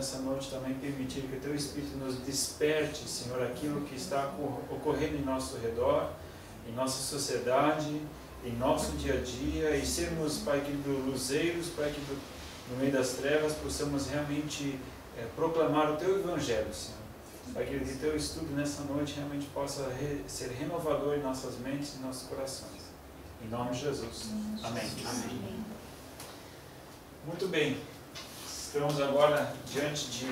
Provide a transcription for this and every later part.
nessa noite também permitir que o Teu Espírito nos desperte, Senhor, aquilo que está ocorrendo em nosso redor, em nossa sociedade, em nosso dia a dia, e sermos, Pai querido, luzeiros, Pai querido, no meio das trevas, possamos realmente proclamar o Teu Evangelho, Senhor. Pai querido, que Teu estudo nessa noite realmente possa ser renovador em nossas mentes e em nossos corações. Em nome de Jesus. Amém. Amém. Muito bem. Estamos agora diante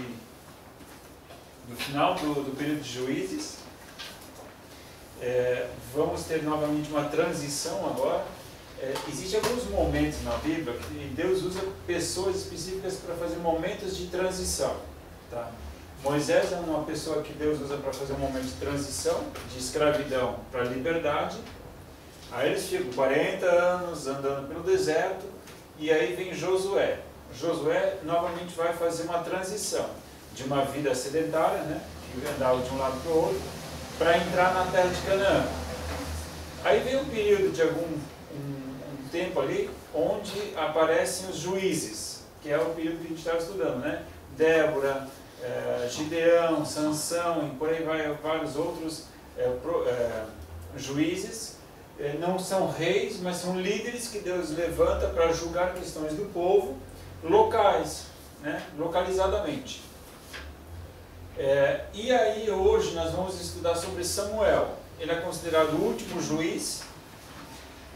do final do período de Juízes. Vamos ter novamente uma transição agora. Existem alguns momentos na Bíblia que Deus usa pessoas específicas para fazer momentos de transição. Tá? Moisés é uma pessoa que Deus usa para fazer um momento de transição, de escravidão para liberdade. Aí eles ficam 40 anos andando pelo deserto, e aí vem Josué. Josué novamente vai fazer uma transição de uma vida sedentária, né, que andava de um lado para o outro, para entrar na terra de Canaã. Aí vem um período de um tempo ali, onde aparecem os juízes, que é o período que a gente estava estudando, né? Débora, Gideão, Sansão, e por aí vai vários outros juízes. Não são reis, mas são líderes que Deus levanta para julgar questões do povo, locais, né? Localizadamente. E aí hoje nós vamos estudar sobre Samuel. Ele é considerado o último juiz,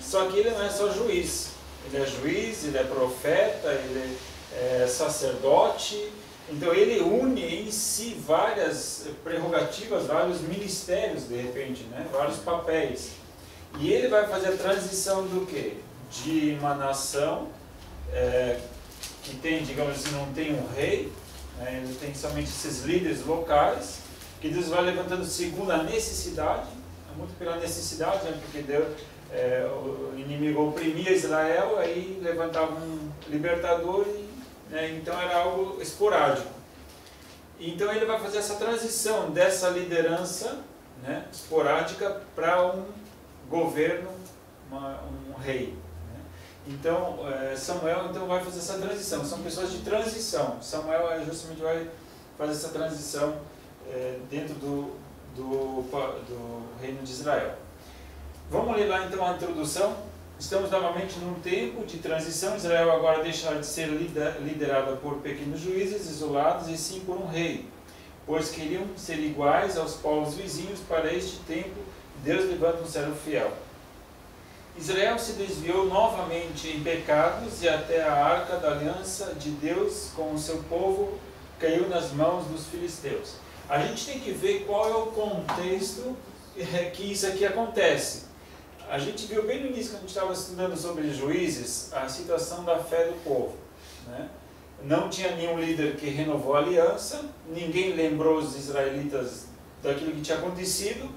só que ele não é só juiz. Ele é juiz, ele é profeta, ele é sacerdote. Então ele une em si várias prerrogativas, vários ministérios, de repente, né? Vários papéis. E ele vai fazer a transição do quê? De uma nação que tem, digamos assim, não tem um rei, né? Ele tem somente esses líderes locais, que Deus vai levantando segundo a necessidade, muito pela necessidade, né? Porque Deus, o inimigo oprimia Israel, aí levantava um libertador, né? Então era algo esporádico. Então ele vai fazer essa transição dessa liderança, né, esporádica para um governo, um rei. Então, Samuel vai fazer essa transição. São pessoas de transição. Samuel justamente vai fazer essa transição dentro do reino de Israel. Vamos ler lá então a introdução. Estamos novamente num tempo de transição. Israel agora deixará de ser liderada por pequenos juízes isolados, e sim por um rei, pois queriam ser iguais aos povos vizinhos. Para este tempo, Deus levanta um servo fiel. Israel se desviou novamente em pecados, e até a arca da aliança de Deus com o seu povo caiu nas mãos dos filisteus. A gente tem que ver qual é o contexto que isso aqui acontece. A gente viu bem no início, quando a gente estava estudando sobre juízes, a situação da fé do povo, né? Não tinha nenhum líder que renovou a aliança, ninguém lembrou os israelitas daquilo que tinha acontecido,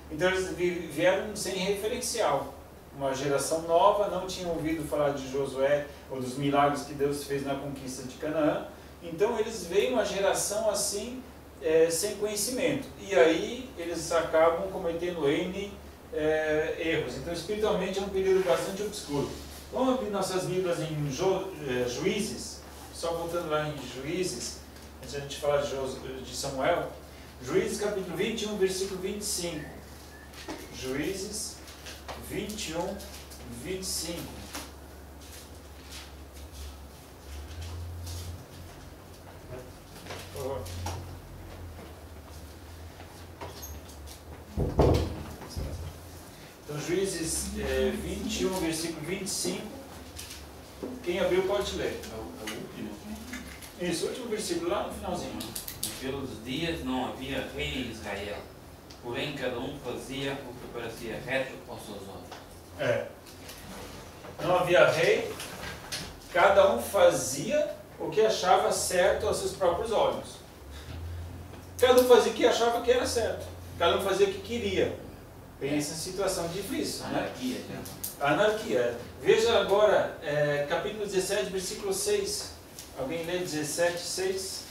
então eles vieram sem referencial. Uma geração nova, não tinha ouvido falar de Josué ou dos milagres que Deus fez na conquista de Canaã, então eles veem uma geração assim, sem conhecimento, e aí eles acabam cometendo erros. Então espiritualmente é um período bastante obscuro. Vamos abrir nossas Bíblias em Juízes, só voltando lá em Juízes, antes de a gente falar de Samuel. Juízes capítulo 21, versículo 25. Juízes 21, 25. Por favor. Então, Juízes 21, versículo 25. Quem abriu pode ler. É o último. Isso, o último versículo, lá no finalzinho. Naqueles dias não havia rei em Israel, porém cada um fazia o que parecia reto aos seus olhos. Não havia rei, cada um fazia o que achava certo aos seus próprios olhos. Cada um fazia o que achava que era certo. Cada um fazia o que queria. Pensa em situação difícil, Anarquia, né? Anarquia. Veja agora, capítulo 17, versículo 6. Alguém lê 17, 6?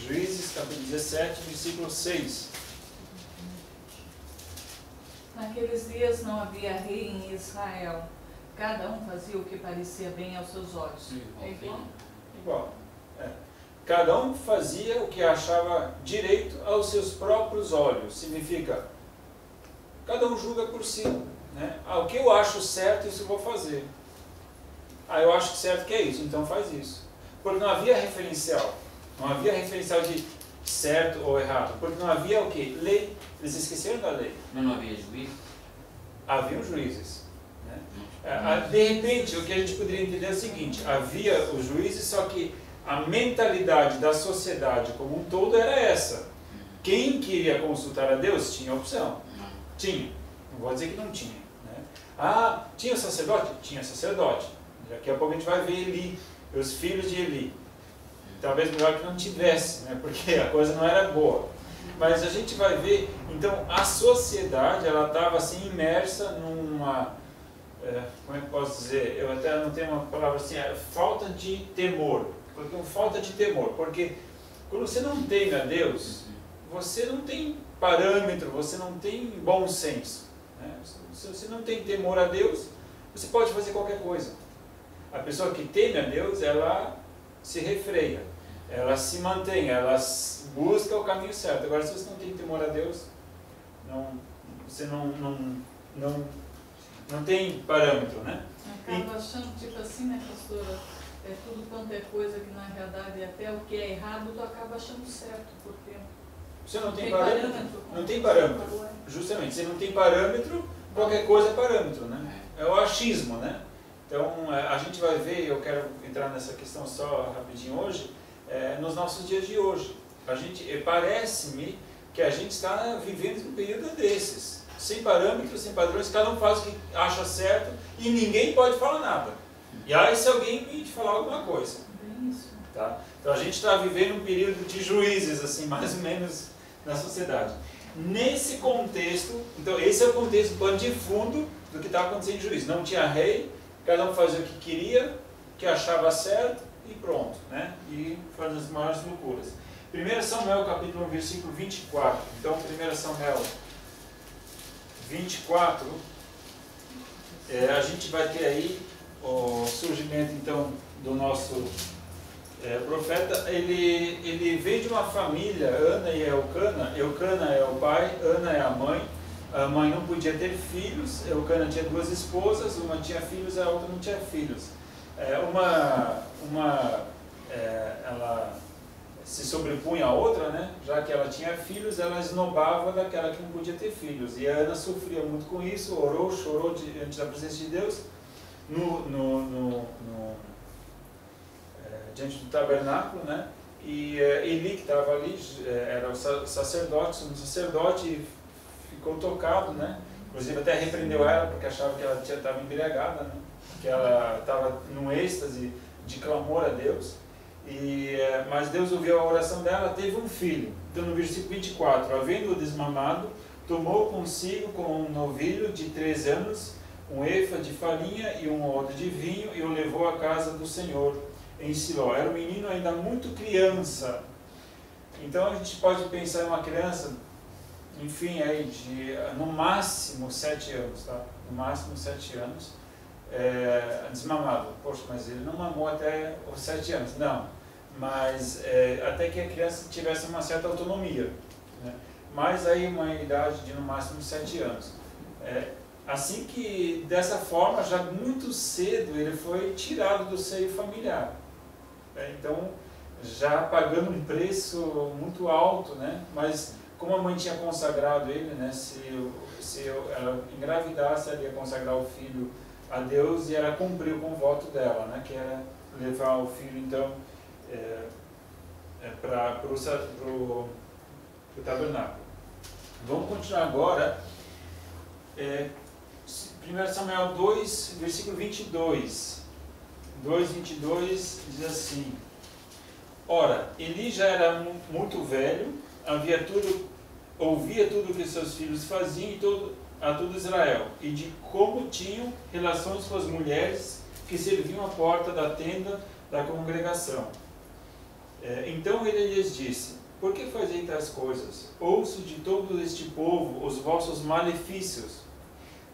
Juízes, capítulo 17, versículo 6. Naqueles dias não havia rei em Israel. Cada um fazia o que parecia bem aos seus olhos. Sim, É igual? Igual. cada um fazia o que achava direito aos seus próprios olhos. Significa, cada um julga por si. Né? O que eu acho certo, isso eu vou fazer. Eu acho que certo que é isso, então faz isso. Porque não havia referencial. Não havia referencial de certo ou errado. Porque não havia o quê? Lei. Eles esqueceram da lei. Mas não havia juízo? Haviam juízes. Né? De repente, o que a gente poderia entender é o seguinte: havia os juízes, só que a mentalidade da sociedade como um todo era essa. Quem queria consultar a Deus tinha opção. Tinha. Não vou dizer que não tinha. Né? Tinha sacerdote? Tinha sacerdote. Daqui a pouco a gente vai ver Eli, os filhos de Eli. Talvez melhor que não tivesse, né? Porque a coisa não era boa. Mas a gente vai ver, então, a sociedade, ela estava assim imersa numa, como é que eu posso dizer? Eu até não tenho uma palavra assim, falta de temor. Porque falta de temor, porque quando você não teme a Deus, você não tem parâmetro, você não tem bom senso. Né? Se você não tem temor a Deus, você pode fazer qualquer coisa. A pessoa que teme a Deus, ela se refreia, ela se mantém, ela busca o caminho certo. Agora, se você não tem temor a Deus, você não tem parâmetro, né? Acaba achando, tipo assim, né, pastora? Tudo quanto é coisa que na realidade até o que é errado, tu acaba achando certo, porque você não tem parâmetro. Não tem parâmetro. Justamente, você não tem parâmetro, qualquer coisa é parâmetro, né? É o achismo, né? Então, a gente vai ver, eu quero entrar nessa questão só rapidinho hoje, nos nossos dias de hoje. Parece-me que a gente está vivendo um período desses, sem parâmetros, sem padrões, cada um faz o que acha certo e ninguém pode falar nada. E aí se alguém me falar alguma coisa. Tá? Então a gente está vivendo um período de juízes, assim, mais ou menos, na sociedade. Nesse contexto, então esse é o contexto, o pano de fundo do que estava acontecendo em juízo. Não tinha rei, cada um fazia o que queria, o que achava certo e pronto, né? E fazia as maiores loucuras. 1 Samuel capítulo 1, versículo 24. Então 1 Samuel 24, a gente vai ter aí o surgimento então do nosso profeta. Ele veio de uma família, Ana e Elcana. Elcana é o pai, Ana é a mãe. A mãe não podia ter filhos, Elcana tinha duas esposas, uma tinha filhos, a outra não tinha filhos. Ela se sobrepunha à outra, né? Já que ela tinha filhos, ela esnobava daquela que não podia ter filhos. E a Ana sofria muito com isso, orou, chorou diante da presença de Deus, diante do tabernáculo, né? E Eli, que estava ali, era o sacerdote, sumo sacerdote, e ficou tocado, né? Inclusive até repreendeu ela, porque achava que ela estava embriagada, né? Que ela estava num êxtase de clamor a Deus. Mas Deus ouviu a oração dela, teve um filho. Então no versículo 24, havendo-o desmamado, tomou consigo com um novilho de 3 anos, um efa de farinha e um odre de vinho, e o levou à casa do Senhor em Siló. Era um menino ainda muito criança. Então a gente pode pensar em uma criança, enfim, aí de no máximo 7 anos, tá? No máximo 7 anos, desmamado. Poxa, mas ele não mamou até os 7 anos. Não, mas até que a criança tivesse uma certa autonomia, né? Mas aí uma idade de no máximo 7 anos. Assim que, dessa forma, já muito cedo ele foi tirado do seio familiar. Então, já pagando um preço muito alto, né? Mas como a mãe tinha consagrado ele, né? Se ela engravidasse, ela ia consagrar o filho a Deus e ela cumpriu com o voto dela, né? Que era levar o filho, então, para o tabernáculo. Vamos continuar agora. 1 Samuel 2, versículo 22. 2:22 diz assim: Ora, Eli já era muito velho, ouvia tudo o que seus filhos faziam a todo Israel, e de como tinham relações com as mulheres que serviam à porta da tenda da congregação. Então ele lhes disse: Por que fazeis tais coisas? Ouço de todo este povo os vossos malefícios.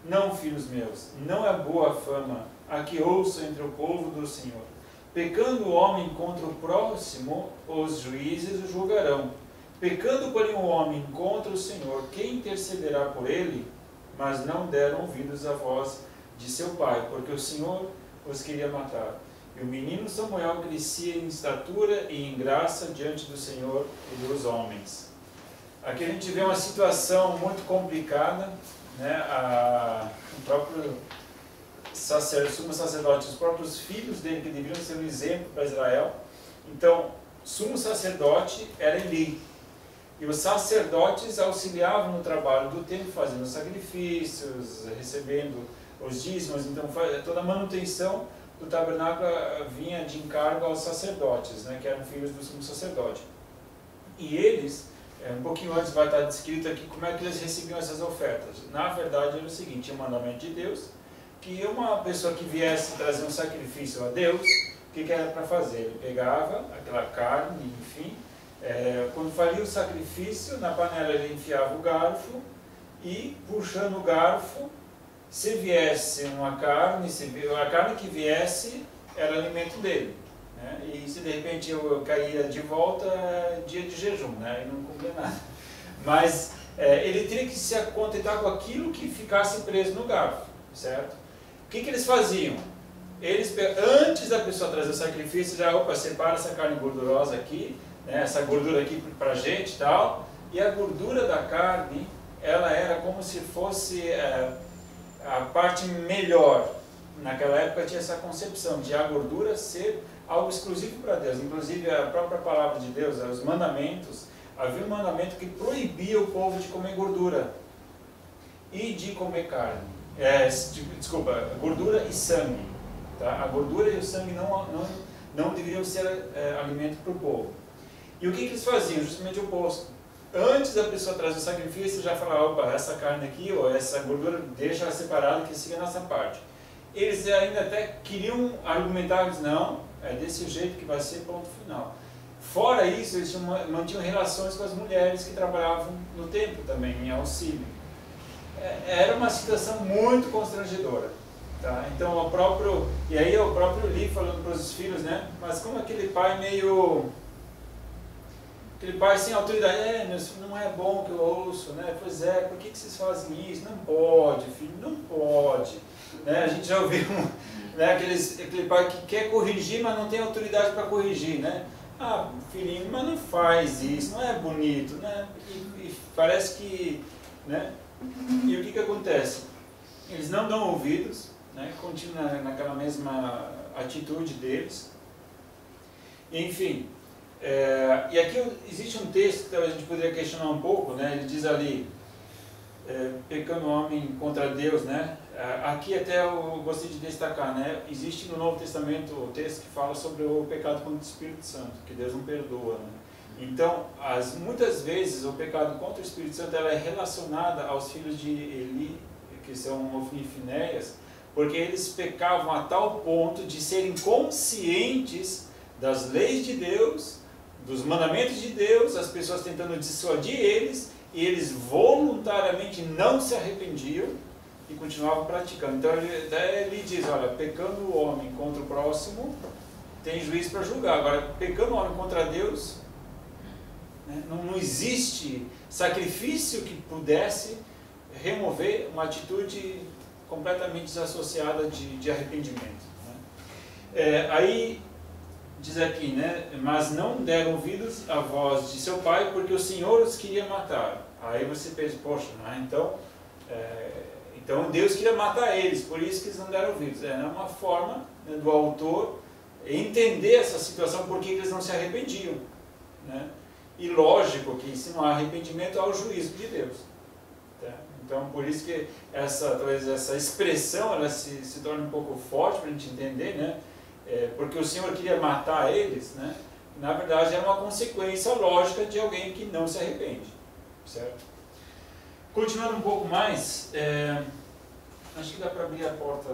Não, filhos meus, não é boa a fama a que ouço entre o povo do Senhor. Pecando o homem contra o próximo, os juízes o julgarão. Pecando, porém, o homem contra o Senhor, quem intercederá por ele? Mas não deram ouvidos à voz de seu pai, porque o Senhor os queria matar. E o menino Samuel crescia em estatura e em graça diante do Senhor e dos homens. Aqui a gente vê uma situação muito complicada, né? O próprio sumo sacerdote, os próprios filhos dele, que deveriam ser um exemplo para Israel. Então, sumo sacerdote era Eli. E os sacerdotes auxiliavam no trabalho do templo, fazendo sacrifícios, recebendo os dízimos. Então, toda a manutenção do tabernáculo vinha de encargo aos sacerdotes, né, que eram filhos do sumo sacerdote. E eles, um pouquinho antes vai estar descrito aqui como é que eles recebiam essas ofertas. Na verdade, era o seguinte: tinha o mandamento de Deus, que uma pessoa que viesse trazer um sacrifício a Deus, o que era para fazer? Ele pegava aquela carne, enfim, quando faria o sacrifício, na panela ele enfiava o garfo e, puxando o garfo, se viesse uma carne, a carne que viesse era alimento dele, né? E se de repente eu caía de volta, dia de jejum, né? E não comia nada. Mas ele teria que se contentar com aquilo que ficasse preso no garfo, certo? O que eles faziam? Eles, antes da pessoa trazer o sacrifício, já, separa essa carne gordurosa aqui, né? Essa gordura aqui para a gente e tal, e a gordura da carne, ela era como se fosse a parte melhor. Naquela época tinha essa concepção de a gordura ser algo exclusivo para Deus. Inclusive a própria palavra de Deus, os mandamentos, havia um mandamento que proibia o povo de comer gordura e de comer carne. Gordura e sangue. Tá? A gordura e o sangue não deveriam ser alimento para o povo. E o que eles faziam? Justamente o oposto. Antes da pessoa trazer o sacrifício, já falava: essa carne aqui, ou essa gordura, deixa separada que siga a nossa parte. Eles ainda até queriam argumentar, não, é desse jeito que vai ser, ponto final. Fora isso, eles mantinham relações com as mulheres que trabalhavam no templo também, em auxílio. Era uma situação muito constrangedora. Tá? Então, e aí o próprio Eli falando para os filhos, né? Mas como aquele pai aquele pai sem autoridade, meu filho, não é bom que eu ouço, né? Pois por que vocês fazem isso? Não pode, filho, não pode. Né? A gente já ouviu né, aquele pai que quer corrigir, mas não tem autoridade para corrigir, né? Ah, filhinho, mas não faz isso, não é bonito, né? E parece que, né? E o que acontece? Eles não dão ouvidos, né? Continuam naquela mesma atitude deles. Enfim, e aqui existe um texto que talvez a gente poderia questionar um pouco, né? Ele diz ali, pecando o homem contra Deus, né? Aqui até eu gostei de destacar, né? Existe no Novo Testamento o texto que fala sobre o pecado contra o Espírito Santo, que Deus não perdoa, né? Então, muitas vezes o pecado contra o Espírito Santo ela é relacionada aos filhos de Eli, que são Ofni e Finéias, porque eles pecavam a tal ponto de serem conscientes das leis de Deus, dos mandamentos de Deus, as pessoas tentando dissuadir eles, e eles voluntariamente não se arrependiam e continuavam praticando. Então ele diz, olha, pecando o homem contra o próximo, tem juiz para julgar. Agora, pecando o homem contra Deus, né, não existe sacrifício que pudesse remover uma atitude completamente desassociada de arrependimento. Né? Aí diz aqui, né? Mas não deram ouvidos à voz de seu pai, porque o Senhor os queria matar. Aí você pensa, poxa, então Deus queria matar eles, por isso que eles não deram ouvidos. É uma forma, né, do autor entender essa situação, porque eles não se arrependiam. Né? E lógico que se não há arrependimento, há o juízo de Deus. Tá? Então, por isso que talvez essa expressão ela se torna um pouco forte para a gente entender, né? Porque o Senhor queria matar eles, né? Na verdade era uma consequência lógica de alguém que não se arrepende, certo? Continuando um pouco mais, acho que dá para abrir a porta,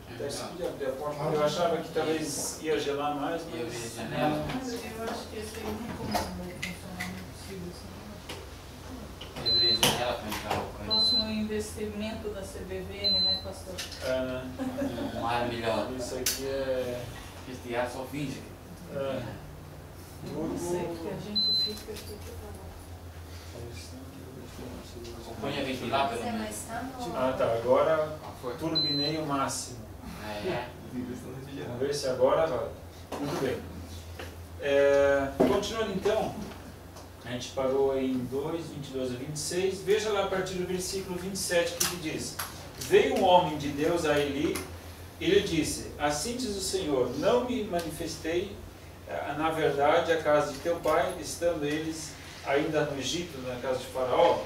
podia abrir a porta, porque eu achava que talvez ia gelar mais, mas... Eu acho que esse aí não comanda funcionar muito possível. O próximo investimento da CBVN, né, pastor? Um ar melhor. Isso aqui Este ar só finge. Não sei que a gente fica aqui que tá Põe a ventilar pelo menos. Tá. Agora turbinei o máximo. Vamos ver se agora vai. Muito bem. Continuando então, a gente parou em 2, 22 a 26. Veja lá a partir do versículo 27 o que diz. Veio um homem de Deus a Eli e lhe disse: assim diz o Senhor, não me manifestei na verdade a casa de teu pai, estando eles ainda no Egito, na casa de Faraó.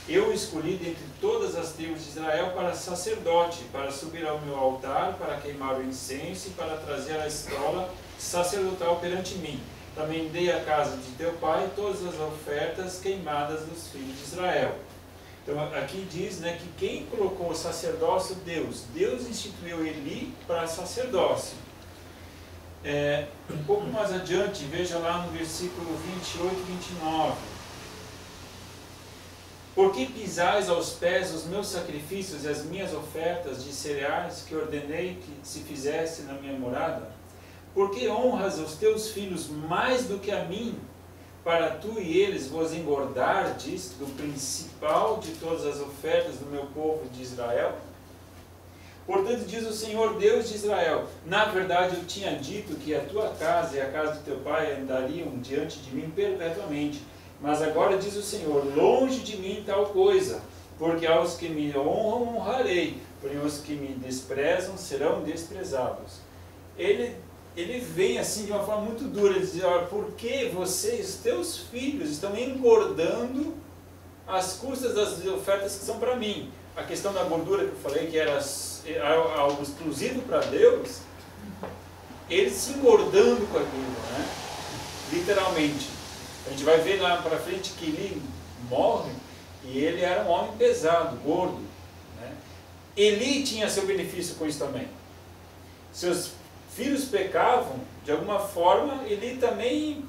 Eu o escolhi dentre todas as tribos de Israel para sacerdote, para subir ao meu altar, para queimar o incenso e para trazer a escola sacerdotal perante mim. Também dei à casa de teu pai todas as ofertas queimadas dos filhos de Israel. Então aqui diz, né, que quem colocou o sacerdócio? Deus. Deus instituiu Eli para sacerdócio. Um pouco mais adiante, veja lá no versículo 28 e 29. Por que pisais aos pés os meus sacrifícios e as minhas ofertas de cereais que ordenei que se fizesse na minha morada? Por que honras os teus filhos mais do que a mim, para tu e eles vos engordardes do principal de todas as ofertas do meu povo de Israel? Portanto, diz o Senhor Deus de Israel, na verdade eu tinha dito que a tua casa e a casa de teu pai andariam diante de mim perpetuamente. Mas agora diz o Senhor, longe de mim tal coisa, porque aos que me honram honrarei, porém os que me desprezam serão desprezados. Ele vem assim de uma forma muito dura, ele diz, olha, por que vocês, teus filhos, estão engordando às custas das ofertas que são para mim? A questão da gordura que eu falei, que era algo exclusivo para Deus, eles se engordando com aquilo, né? Literalmente. A gente vai ver lá para frente que Eli morre e ele era um homem pesado, gordo, né? Eli tinha seu benefício com isso também. Seus filhos pecavam, de alguma forma, Eli também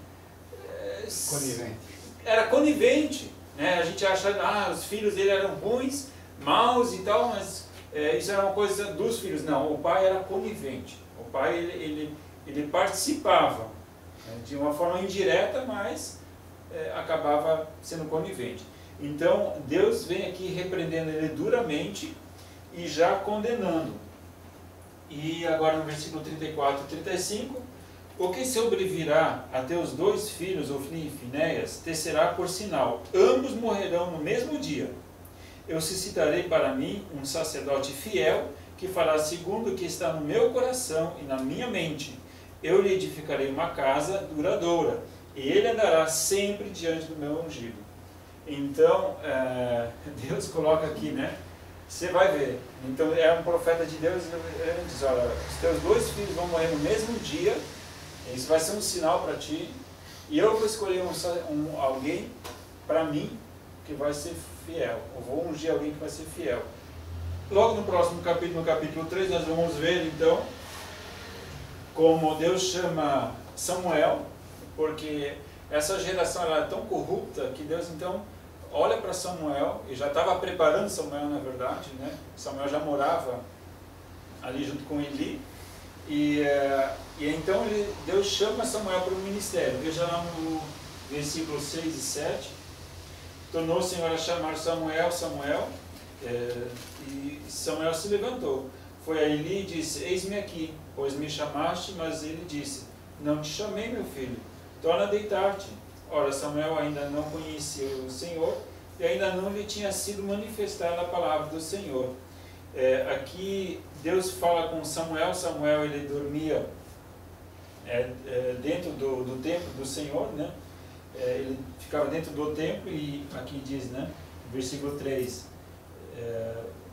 era conivente, né? A gente acha que os filhos dele eram ruins, maus e tal, mas isso era uma coisa dos filhos. Não, o pai era conivente. O pai ele participava, né, de uma forma indireta, mas acabava sendo conivente. Então Deus vem aqui repreendendo ele duramente e já condenando. E agora no versículo 34 e 35, o que sobrevirá a teus dois filhos, Ofni e Finéias, te será por sinal, ambos morrerão no mesmo dia. Eu suscitarei para mim um sacerdote fiel, que fará segundo o que está no meu coração e na minha mente. Eu lhe edificarei uma casa duradoura, e ele andará sempre diante do meu ungido. Então, Deus coloca aqui, né? Você vai ver. Então, é um profeta de Deus, ele diz, olha, os teus dois filhos vão morrer no mesmo dia, isso vai ser um sinal para ti, e eu vou escolher alguém para mim que vai ser fiel. Eu vou ungir alguém que vai ser fiel. Logo no próximo capítulo, no capítulo 3, nós vamos ver, então, como Deus chama Samuel, porque essa geração ela é tão corrupta que Deus, então, olha para Samuel, e já estava preparando Samuel, na verdade, né? Samuel já morava ali junto com Eli, e então Deus chama Samuel para o ministério. Veja lá no versículos 6 e 7, tornou o Senhor a chamar Samuel, e Samuel se levantou, foi a Eli e disse, eis-me aqui, pois me chamaste, mas ele disse, não te chamei, meu filho, torna a deitar-te. Ora, Samuel ainda não conhecia o Senhor e ainda não lhe tinha sido manifestada a palavra do Senhor. Aqui Deus fala com Samuel. Samuel ele dormia dentro do templo do Senhor, né? Ele ficava dentro do templo e aqui diz, né, versículo 3,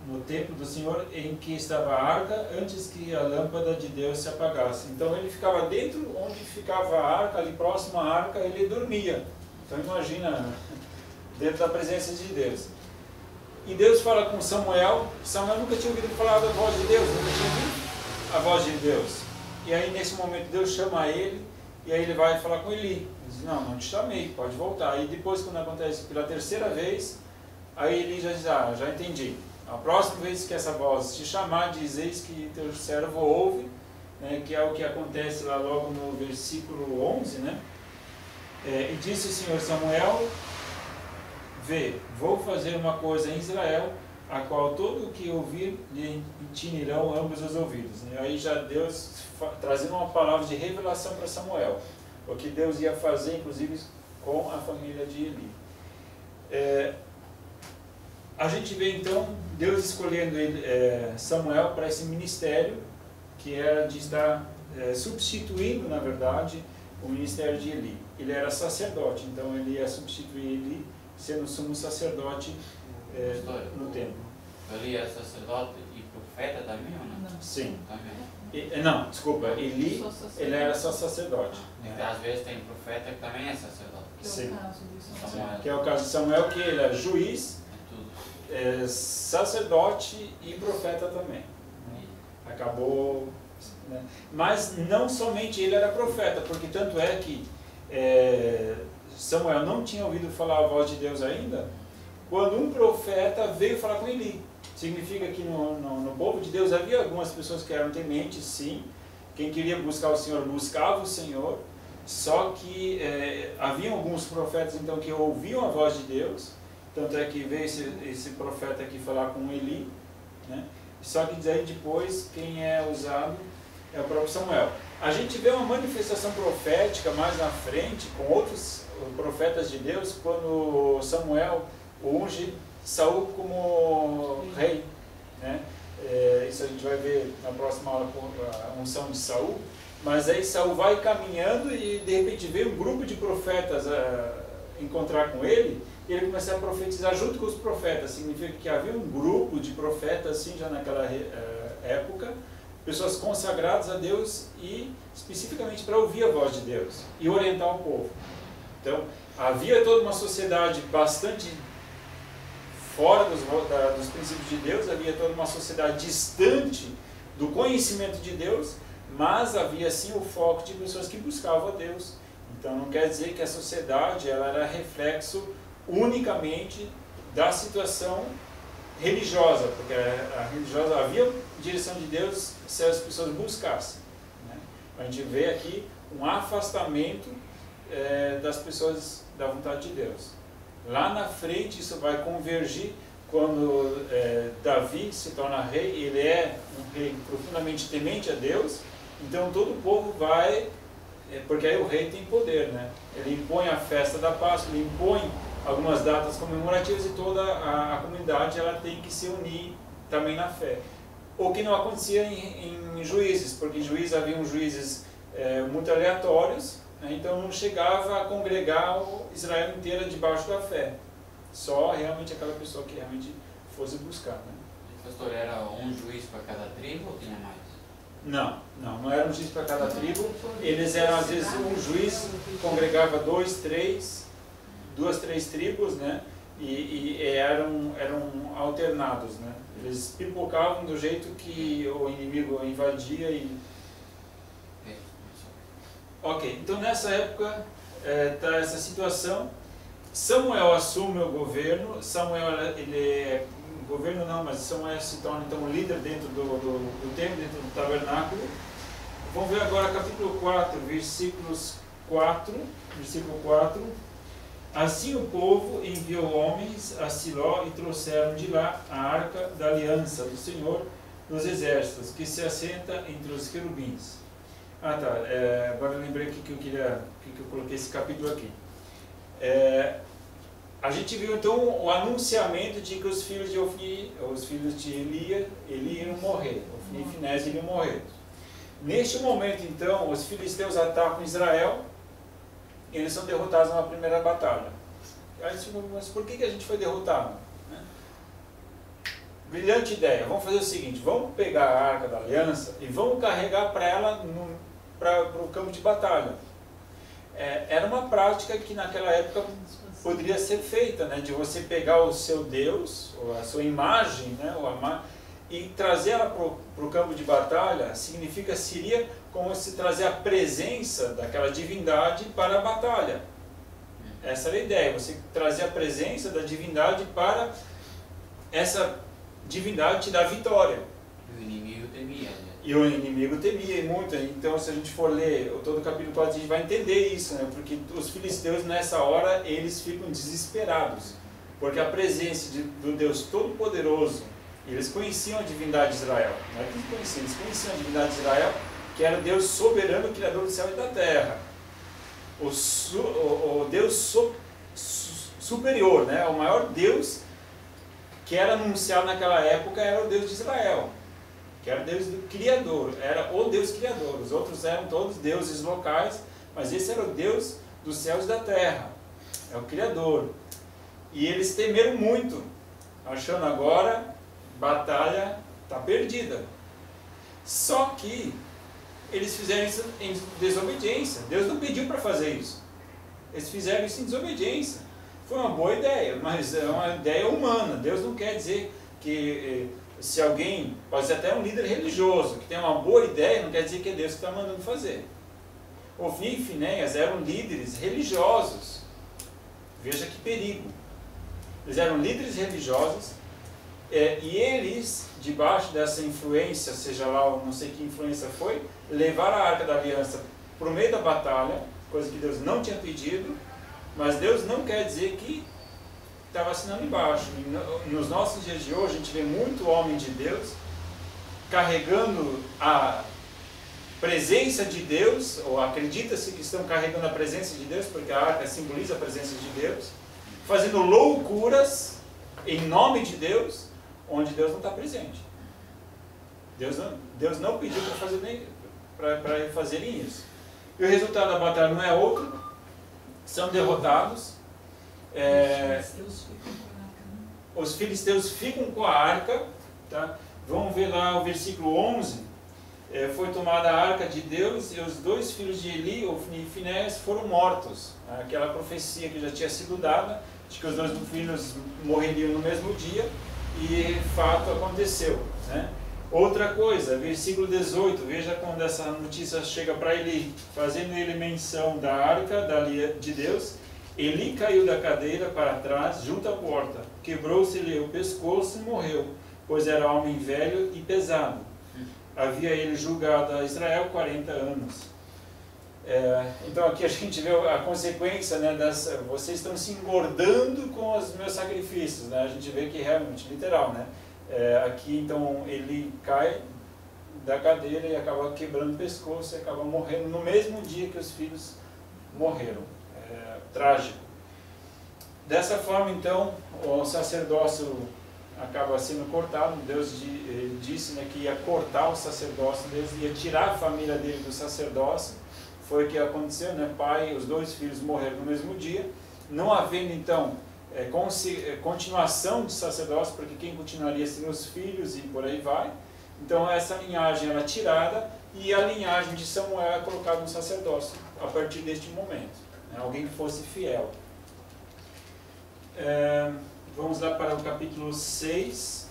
no templo do Senhor em que estava a arca antes que a lâmpada de Deus se apagasse. Então ele ficava dentro onde ficava a arca, ali próximo à arca, ele dormia. Então imagina, dentro da presença de Deus. E Deus fala com Samuel. Samuel nunca tinha ouvido falar da voz de Deus, nunca tinha ouvido a voz de Deus. E aí nesse momento Deus chama ele, e aí ele vai falar com Eli. Ele diz, não te chamei, pode voltar. E depois, quando acontece pela terceira vez, aí Eli já diz, já entendi. A próxima vez que essa voz te chamar, diz, eis que teu servo ouve, né, que é o que acontece lá logo no versículo 11, né? E disse o Senhor Samuel, vê, vou fazer uma coisa em Israel, a qual todo o que ouvir lhe tinirão ambos os ouvidos. E aí já Deus trazendo uma palavra de revelação para Samuel, o que Deus ia fazer, inclusive, com a família de Eli. A gente vê então Deus escolhendo Samuel para esse ministério, que era de estar substituindo, na verdade, o ministério de Eli. Ele era sacerdote, então ele ia substituir Eli, sendo sumo sacerdote no templo. Eli era sacerdote e profeta também ou não? Não. Sim. Também. Não, desculpa, Eli, ele era só sacerdote. E às vezes tem profeta que também é sacerdote. Que é Sim. o caso de Samuel. Que é o caso de Samuel, que ele era juiz, É tudo. sacerdote e profeta também. Acabou, né? Mas não somente ele era profeta, porque tanto é que Samuel não tinha ouvido falar a voz de Deus ainda, quando um profeta veio falar com Eli. Significa que no povo de Deus havia algumas pessoas que eram tementes, sim. Quem queria buscar o Senhor buscava o Senhor, só que havia alguns profetas então que ouviam a voz de Deus. Tanto é que veio esse profeta aqui falar com Eli, né? Só que daí depois quem é usado é o próprio Samuel. A gente vê uma manifestação profética mais na frente com outros profetas de Deus, quando Samuel unge Saul como rei, né? Isso a gente vai ver na próxima aula com a unção de Saul. Mas aí Saul vai caminhando e de repente veio um grupo de profetas encontrar com ele, e ele começa a profetizar junto com os profetas. Significa que havia um grupo de profetas assim já naquela época, pessoas consagradas a Deus e especificamente para ouvir a voz de Deus e orientar o povo. Então havia toda uma sociedade bastante fora dos princípios de Deus, havia toda uma sociedade distante do conhecimento de Deus, mas havia sim o foco de pessoas que buscavam a Deus. Então não quer dizer que a sociedade ela era reflexo unicamente da situação religiosa, porque a religiosa havia direção de Deus se as pessoas buscassem, né? A gente vê aqui um afastamento das pessoas da vontade de Deus. Lá na frente isso vai convergir quando Davi se torna rei. Ele é um rei profundamente temente a Deus, então todo o povo vai, porque aí o rei tem poder, né? Ele impõe a festa da Páscoa, ele impõe algumas datas comemorativas e toda a comunidade ela tem que se unir também na fé. O que não acontecia em Juízes, porque em Juízes havia juízes muito aleatórios, né? Então não chegava a congregar o Israel inteiro debaixo da fé. Só realmente aquela pessoa que realmente fosse buscar, né? Pastor, era um juiz para cada tribo ou tinha mais? Não era um juiz para cada tribo. Eles eram às vezes um juiz congregava duas, três tribos, né? E eram alternados, né? Eles pipocavam do jeito que o inimigo invadia e... Ok, então nessa época está essa situação. Samuel assume o governo. Samuel, governo não, mas Samuel se torna então o líder dentro do templo, dentro do tabernáculo. Vamos ver agora capítulo 4, versículo 4. Assim o povo enviou homens a Siló e trouxeram de lá a arca da aliança do Senhor dos exércitos, que se assenta entre os querubins. Agora eu lembrei que eu coloquei esse capítulo aqui. A gente viu então o anunciamento de que os filhos de Ofni, os filhos de Eli iriam morrer. Ofni e Finés iriam morrer. Neste momento então, os filisteus atacam Israel e eles são derrotados na primeira batalha. Aí você pergunta, mas por que a gente foi derrotado? Né? Brilhante ideia. Vamos fazer o seguinte, vamos pegar a Arca da Aliança e vamos carregar para ela para o campo de batalha. Era uma prática que naquela época poderia ser feita, né, de você pegar o seu Deus, ou a sua imagem, né, e trazer ela para o campo de batalha. Seria como se trazer a presença daquela divindade para a batalha. Essa era a ideia, você trazer a presença da divindade para essa divindade te dar vitória. O inimigo temia, né? E o inimigo temia muito. Então, se a gente for ler todo o capítulo 4, a gente vai entender isso, né? Porque os filisteus, nessa hora, eles ficam desesperados. Porque a presença do Deus Todo-Poderoso, eles conheciam a divindade de Israel. Não é que eles conheciam a divindade de Israel, que era o Deus soberano, Criador do céu e da terra. O Deus superior, né? O maior Deus que era anunciado naquela época era o Deus de Israel, que era o Deus do Criador, era o Deus Criador. Os outros eram todos deuses locais, mas esse era o Deus dos céus e da terra, é o Criador. E eles temeram muito, achando agora batalha está perdida. Só que eles fizeram isso em desobediência. Deus não pediu para fazer isso. Eles fizeram isso em desobediência. Foi uma boa ideia, mas é uma ideia humana. Deus não quer dizer que se alguém, pode ser até um líder religioso, que tem uma boa ideia, não quer dizer que é Deus que está mandando fazer. Ofni e Finéias eram líderes religiosos. Veja que perigo. Eles eram líderes religiosos, e eles, debaixo dessa influência, seja lá, não sei que influência foi, levaram a Arca da Aliança para o meio da batalha, coisa que Deus não tinha pedido, mas Deus não quer dizer que estava assinando embaixo. Nos nossos dias de hoje, a gente vê muito homem de Deus carregando a presença de Deus, ou acredita-se que estão carregando a presença de Deus, porque a arca simboliza a presença de Deus, fazendo loucuras em nome de Deus, onde Deus não está presente. Deus não pediu para fazerem isso. E o resultado da batalha não é outro, são derrotados. Os filisteus ficam com a arca, tá? Vamos ver lá o versículo 11. Foi tomada a arca de Deus e os dois filhos de Eli, Ofni e Finéias, foram mortos. Aquela profecia que já tinha sido dada, de que os dois filhos morreriam no mesmo dia, e fato aconteceu, né? Outra coisa, versículo 18, veja quando essa notícia chega para Eli, fazendo ele menção da arca de Deus. Eli caiu da cadeira para trás, junto à porta, quebrou-se-lhe o pescoço e morreu, pois era homem velho e pesado. Havia ele julgado a Israel 40 anos. Então aqui a gente vê a consequência, né, vocês estão se engordando com os meus sacrifícios, né? A gente vê que realmente, literal, né? Aqui então ele cai da cadeira e acaba quebrando o pescoço e acaba morrendo no mesmo dia que os filhos morreram. Trágico. Dessa forma então o sacerdócio acaba sendo cortado. Deus disse, né, que ia cortar o sacerdócio, Deus ia tirar a família dele do sacerdócio. Foi o que aconteceu, né? Os dois filhos morreram no mesmo dia, não havendo então continuação de sacerdócio, porque quem continuaria seriam os filhos e por aí vai. Então essa linhagem era tirada e a linhagem de Samuel é colocada no sacerdócio a partir deste momento, né? Alguém que fosse fiel. Vamos lá para o capítulo 6.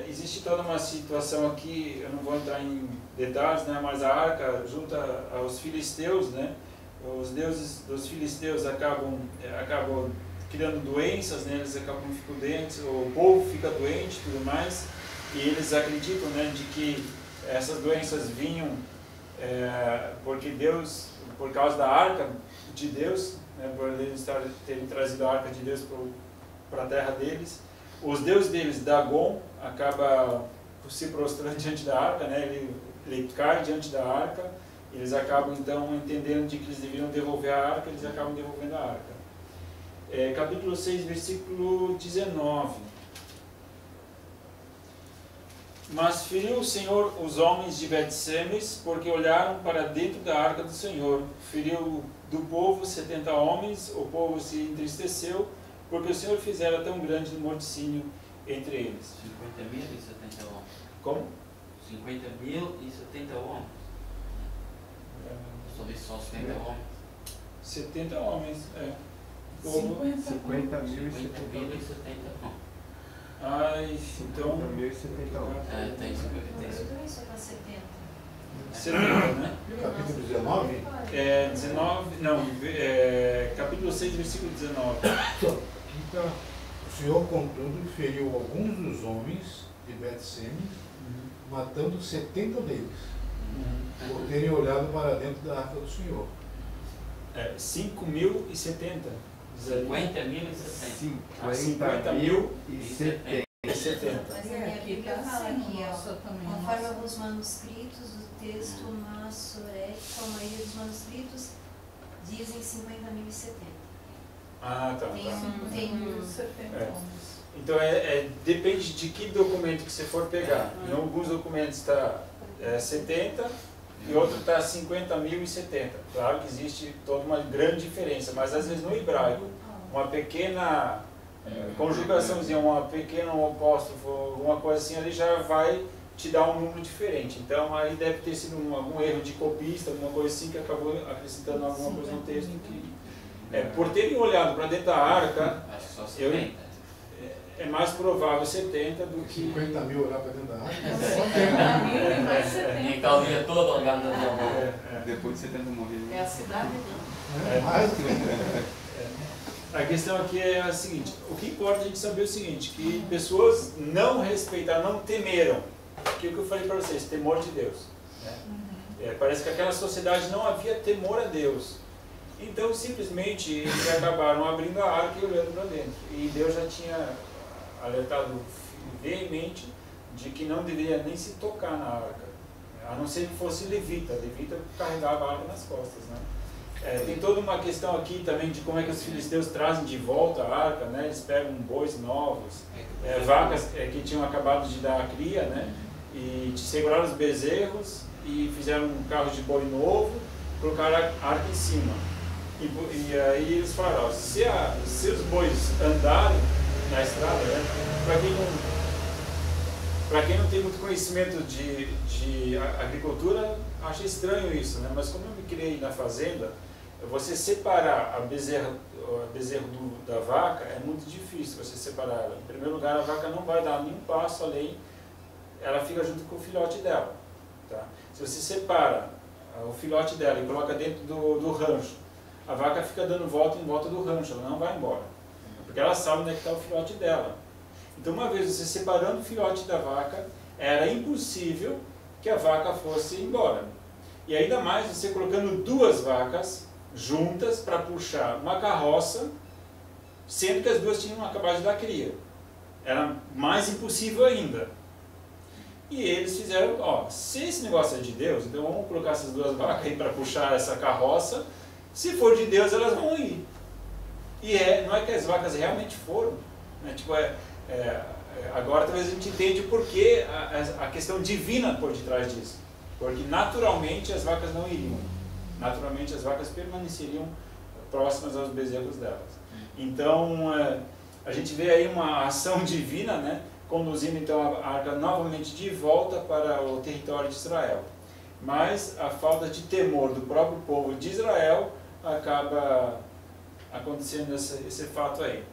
Existe toda uma situação aqui, eu não vou entrar em detalhes, né, mas a arca junto aos filisteus, né, os deuses dos filisteus acabam criando doenças, né, eles acabam ficando doentes, o povo fica doente e tudo mais, e eles acreditam, né, de que essas doenças vinham porque Deus, por causa da arca de Deus, né, por eles terem trazido a arca de Deus para a terra deles. Os deuses deles, Dagon, acaba se prostrando diante da arca, né? Ele cai diante da arca, eles acabam então entendendo de que eles deveriam devolver a arca, eles acabam devolvendo a arca. Capítulo 6, versículo 19. Mas feriu o Senhor os homens de Bet-Semes, porque olharam para dentro da arca do Senhor. Feriu do povo 70 homens, o povo se entristeceu, porque o Senhor fizera tão grande morticínio entre eles. 50.000 e 70 homens. Como? 50.000 e 70 homens. Só vi só 70 homens. 70 homens, 50.000 e 70 homens. Ai, então... 50.000 e 70 homens. Tem 50. Isso para 70. 70, né? Capítulo 19? 19, não, capítulo 6, versículo 19. O Senhor, contudo, feriu alguns dos homens de Bet-Semes, matando 70 deles, por terem olhado para dentro da arca do Senhor. 5.070. 50.070. 50.070. Mas a minha Bíblia fala aqui, ó, conforme Nossa. alguns manuscritos do texto Massorete, com a maioria dos manuscritos, dizem 50.070. Ah, tá. Tem um 70 É. homens. Então, depende de que documento que você for pegar. Em alguns documentos está 70 e outro está 50.070. Claro que existe toda uma grande diferença, mas às vezes no hebraico, uma pequena conjugaçãozinha, uma pequena apóstrofo, alguma coisa assim, ele já vai te dar um número diferente. Então, aí deve ter sido algum erro de copista, alguma coisa assim, que acabou acrescentando alguma coisa no texto. Por terem olhado para dentro da arca, Acho que só 70. é mais provável 70 do que... 50 mil olhar para dentro da arca. 50.000 e mais 70. Tinha que estar o dia todo olhando na minha mão. Depois de 70 morreram. É a cidade dele. É mais do que A questão aqui é a seguinte: o que importa a gente saber é o seguinte, que pessoas não respeitaram, não temeram, que é o que eu falei para vocês, temor de Deus, né? Parece que aquela sociedade não havia temor a Deus, então simplesmente eles acabaram abrindo a arca e olhando para dentro, e Deus já tinha alertado veemente de que não deveria nem se tocar na arca, a não ser que fosse levita carregava a arca nas costas, né? Tem toda uma questão aqui também de como é que os filisteus trazem de volta a arca, né? Eles pegam bois novos, vacas que tinham acabado de dar a cria, né? E seguraram os bezerros e fizeram um carro de boi novo, colocaram a arca em cima. E aí eles falaram, ó, se os bois andarem na estrada, né? Para quem não tem muito conhecimento de agricultura, acha estranho isso, né? Mas como eu me criei na fazenda, você separar o bezerro da vaca é muito difícil você separar ela. Em primeiro lugar, a vaca não vai dar nenhum passo além, ela fica junto com o filhote dela. Tá? Se você separa o filhote dela e coloca dentro do rancho, a vaca fica dando volta em volta do rancho, ela não vai embora. Porque ela sabe onde é que está o filhote dela. Então, uma vez você separando o filhote da vaca, era impossível que a vaca fosse embora. E ainda mais você colocando duas vacas juntas para puxar uma carroça, sendo que as duas tinham acabado de dar cria. Era mais impossível ainda. E eles fizeram, ó, se esse negócio é de Deus, então vamos colocar essas duas vacas aí para puxar essa carroça. Se for de Deus, elas vão ir. E não é que as vacas realmente foram. Né? Tipo, agora talvez a gente entende por que a questão divina por detrás disso. Porque naturalmente as vacas não iriam. Naturalmente as vacas permaneceriam próximas aos bezerros delas. Então a gente vê aí uma ação divina, né, conduzindo então a arca novamente de volta para o território de Israel. Mas a falta de temor do próprio povo de Israel acaba acontecendo esse fato aí.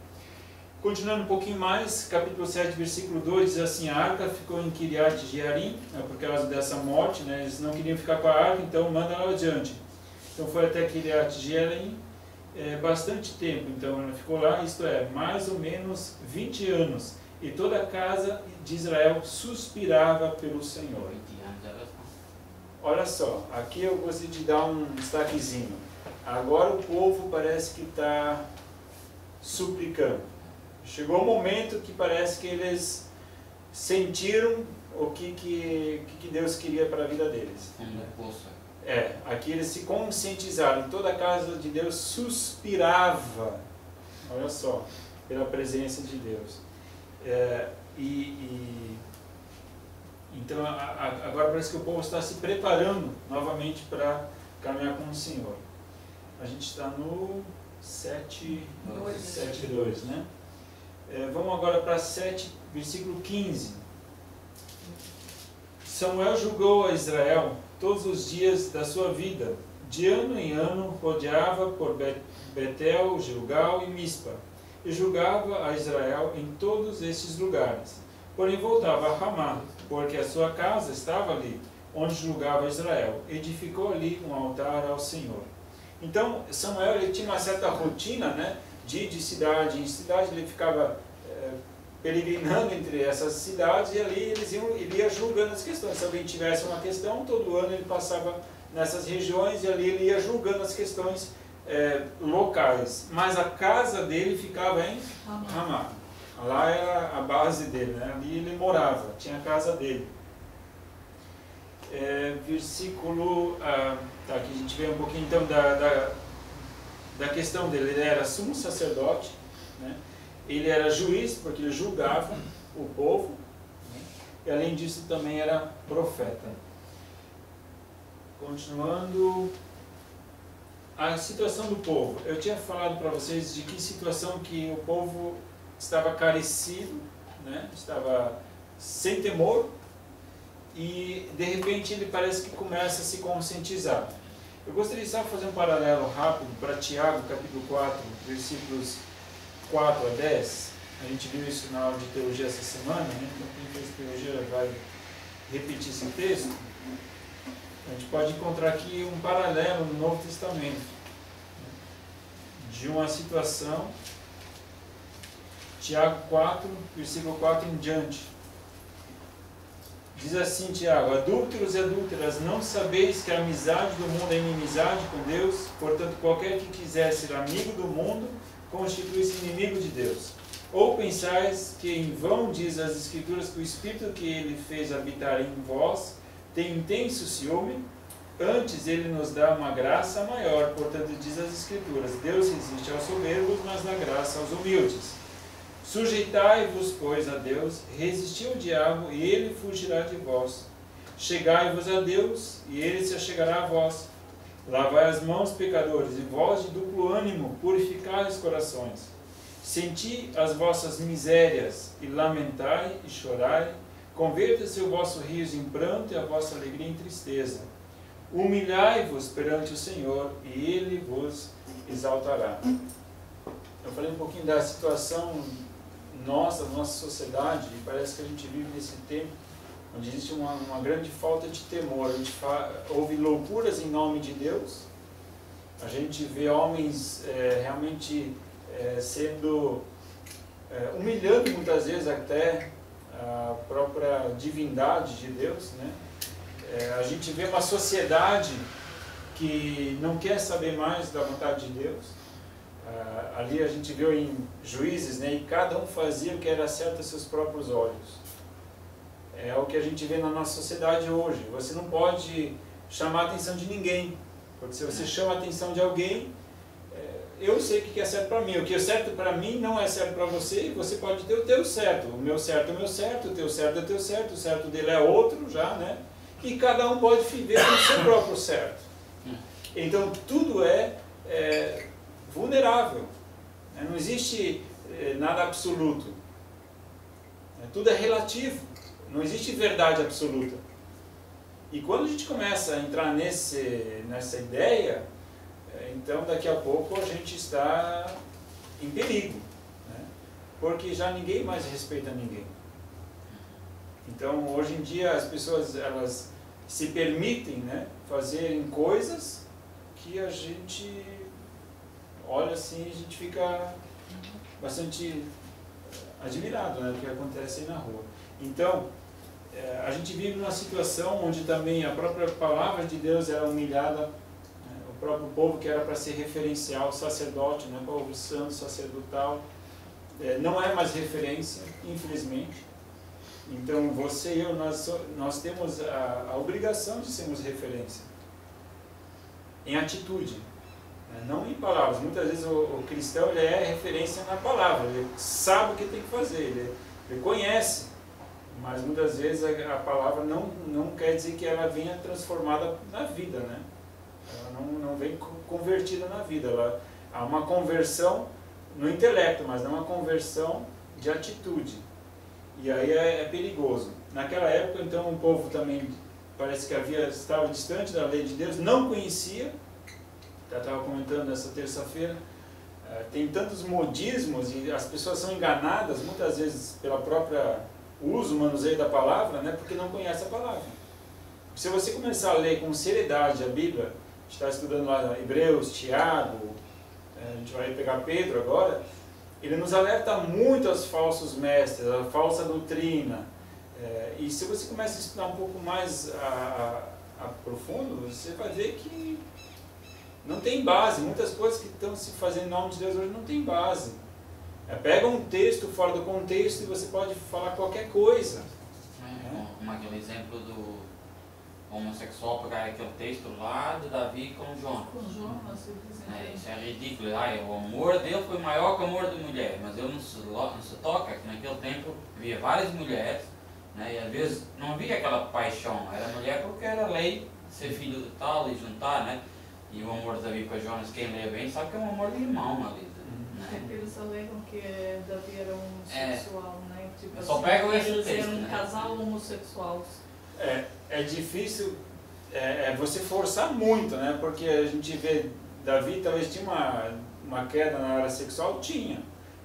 Continuando um pouquinho mais, capítulo 7, versículo 2, diz assim: a arca ficou em Kiriat Jearim, por causa dessa morte, né? Eles não queriam ficar com a arca, então manda ela adiante. Então foi até Kiriat Jearim, bastante tempo, então ela ficou lá, isto é, mais ou menos 20 anos, e toda a casa de Israel suspirava pelo Senhor. Olha só, aqui eu gostaria de dar um destaquezinho. Agora o povo parece que está suplicando. Chegou um momento que parece que eles sentiram o que Deus queria para a vida deles. Aqui eles se conscientizaram. Toda a casa de Deus suspirava, olha só, pela presença de Deus. Então agora parece que o povo está se preparando novamente para caminhar com o Senhor. A gente está no 7:2, né? Vamos agora para 7, versículo 15. Samuel julgou a Israel todos os dias da sua vida. De ano em ano rodeava por Betel, Gilgal e Mispa, e julgava a Israel em todos estes lugares. Porém voltava a Ramá, porque a sua casa estava ali, onde julgava Israel. Edificou ali um altar ao Senhor. Então Samuel ele tinha uma certa rotina, né, de cidade em cidade. Ele ficava peregrinando entre essas cidades, e ali ele ia julgando as questões. Se alguém tivesse uma questão, todo ano ele passava nessas regiões e ali ele ia julgando as questões locais. Mas a casa dele ficava em Ramá. Lá era a base dele, né? Ali ele morava, tinha a casa dele. Versículo... tá, aqui a gente vê um pouquinho então da questão dele. Ele era sumo sacerdote, né? Ele era juiz, porque ele julgava o povo, né? E além disso também era profeta. Continuando, a situação do povo. Eu tinha falado para vocês de que situação que o povo estava carecido, né? Estava sem temor, e de repente ele parece que começa a se conscientizar. Eu gostaria só de fazer um paralelo rápido para Tiago, capítulo 4, versículos 4 a 10. A gente viu isso na aula de teologia essa semana, né? Então quem fez teologia vai repetir esse texto. A gente pode encontrar aqui um paralelo no Novo Testamento, de uma situação, Tiago 4, versículo 4 em diante. Diz assim Tiago: adúlteros e adúlteras, não sabeis que a amizade do mundo é inimizade com Deus? Portanto, qualquer que quiser ser amigo do mundo, constitui-se inimigo de Deus. Ou pensais que em vão diz as Escrituras que o Espírito que ele fez habitar em vós tem intenso ciúme? Antes ele nos dá uma graça maior. Portanto, diz as Escrituras: Deus resiste aos soberbos, mas dá graça aos humildes. Sujeitai-vos, pois, a Deus, resisti ao diabo, e ele fugirá de vós. Chegai-vos a Deus, e ele se achegará a vós. Lavai as mãos, pecadores, e vós de duplo ânimo, purificai os corações. Senti as vossas misérias, e lamentai e chorai. Converta-se o vosso riso em pranto e a vossa alegria em tristeza. Humilhai-vos perante o Senhor, e ele vos exaltará. Eu falei um pouquinho da situação nossa sociedade, e parece que a gente vive nesse tempo onde existe uma grande falta de temor. A gente ouve loucuras em nome de Deus, a gente vê homens realmente sendo humilhando muitas vezes até a própria divindade de Deus, né? A gente vê uma sociedade que não quer saber mais da vontade de Deus. Ali a gente viu em Juízes, né? E cada um fazia o que era certo aos seus próprios olhos. É o que a gente vê na nossa sociedade hoje. Você não pode chamar a atenção de ninguém, porque se você chama a atenção de alguém, eu sei o que é certo para mim. O que é certo para mim não é certo para você, e você pode ter o teu certo. O meu certo é o meu certo, o teu certo é o teu certo, o certo dele é outro já, né? E cada um pode viver o seu próprio certo. Então tudo é vulnerável. Não existe nada absoluto. Tudo é relativo. Não existe verdade absoluta. E quando a gente começa a entrar nessa ideia, então daqui a pouco a gente está em perigo, né? Porque já ninguém mais respeita ninguém. Então hoje em dia as pessoas elas se permitem, né, fazerem coisas que a gente olha assim e a gente fica bastante admirado, né, do que acontece aí na rua. Então a gente vive numa situação onde também a própria palavra de Deus era humilhada, né? O próprio povo que era para ser referencial, sacerdote, né? Povo santo, sacerdotal, não é mais referência, infelizmente. Então você e eu, nós temos a obrigação de sermos referência em atitude, né? Não em palavras. Muitas vezes o cristão ele é referência na palavra, ele sabe o que tem que fazer, ele conhece. Mas muitas vezes a palavra não quer dizer que ela venha transformada na vida, né? Ela não vem convertida na vida. Há uma conversão no intelecto, mas não uma conversão de atitude. E aí é perigoso. Naquela época, então, o povo também parece que estava distante da lei de Deus, não conhecia. Já estava comentando nessa terça-feira. Tem tantos modismos e as pessoas são enganadas, muitas vezes, pela própria uso, manuseio da palavra, né, porque não conhece a palavra. Se você começar a ler com seriedade a Bíblia, a gente está estudando lá Hebreus, Tiago, a gente vai pegar Pedro agora, ele nos alerta muito aos falsos mestres, à falsa doutrina. E se você começa a estudar um pouco mais a profundo, você vai ver que não tem base. Muitas coisas que estão se fazendo em nome de Deus hoje não tem base. Pega um texto fora do contexto e você pode falar qualquer coisa. Como aquele exemplo do homossexual pegar aquele texto lá de Davi com Jonas. Com Jonas, você dizem. Isso é ridículo. O amor dele foi maior que o amor de mulher, mas ele não se toca que naquele tempo havia várias mulheres, né, e às vezes não havia aquela paixão. Era mulher porque era lei ser filho de tal e juntar, né? E o amor de Davi para Jonas, quem lê bem, sabe que é um amor de irmão ali. Eles alegam que Davi era homossexual, né? Tipo, só pegam esse eles texto, eram um né? casal homossexual. É difícil você forçar muito, né? Porque a gente vê, Davi talvez tinha uma queda na área sexual, tinha,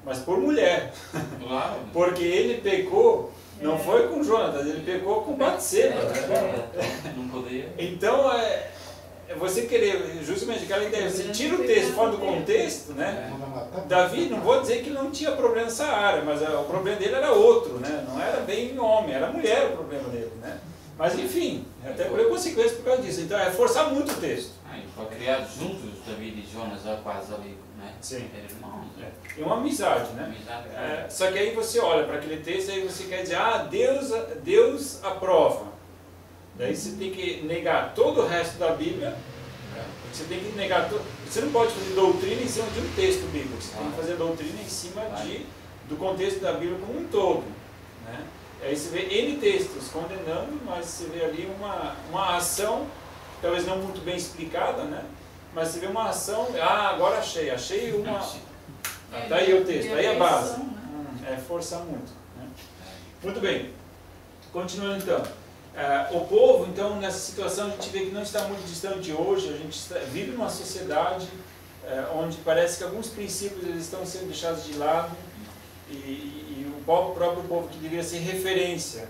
mas por mulher. Claro. Porque ele pecou, não foi com Jonatas, ele pecou com Batseba. Não poderia. Então, você querer, justamente aquela ideia, você tira o texto fora do contexto, né? Davi, não vou dizer que não tinha problema nessa área, mas o problema dele era outro, né? Não era bem homem, era mulher o problema dele, né? Mas enfim, até por consequência por causa disso. Então é forçar muito o texto. E foi criado juntos, Davi e Jonas, quase ali, né? Sim. Eram irmãos. É uma amizade, né? Só que aí você olha para aquele texto e você quer dizer, Deus aprova. Daí você tem que negar todo o resto da Bíblia. Você tem que negar todo. Você não pode fazer doutrina em cima de um texto bíblico. Você tem que fazer doutrina em cima do contexto da Bíblia como um todo, né? Aí você vê N textos condenando, mas você vê ali uma ação, talvez não muito bem explicada, né? Mas você vê uma ação, agora achei uma... Daí o texto, daí a base. É forçar muito, né? Muito bem, continuando então. O povo, então, nessa situação, a gente vê que não está muito distante hoje. A gente vive numa sociedade onde parece que alguns princípios eles estão sendo deixados de lado e o próprio povo que deveria ser referência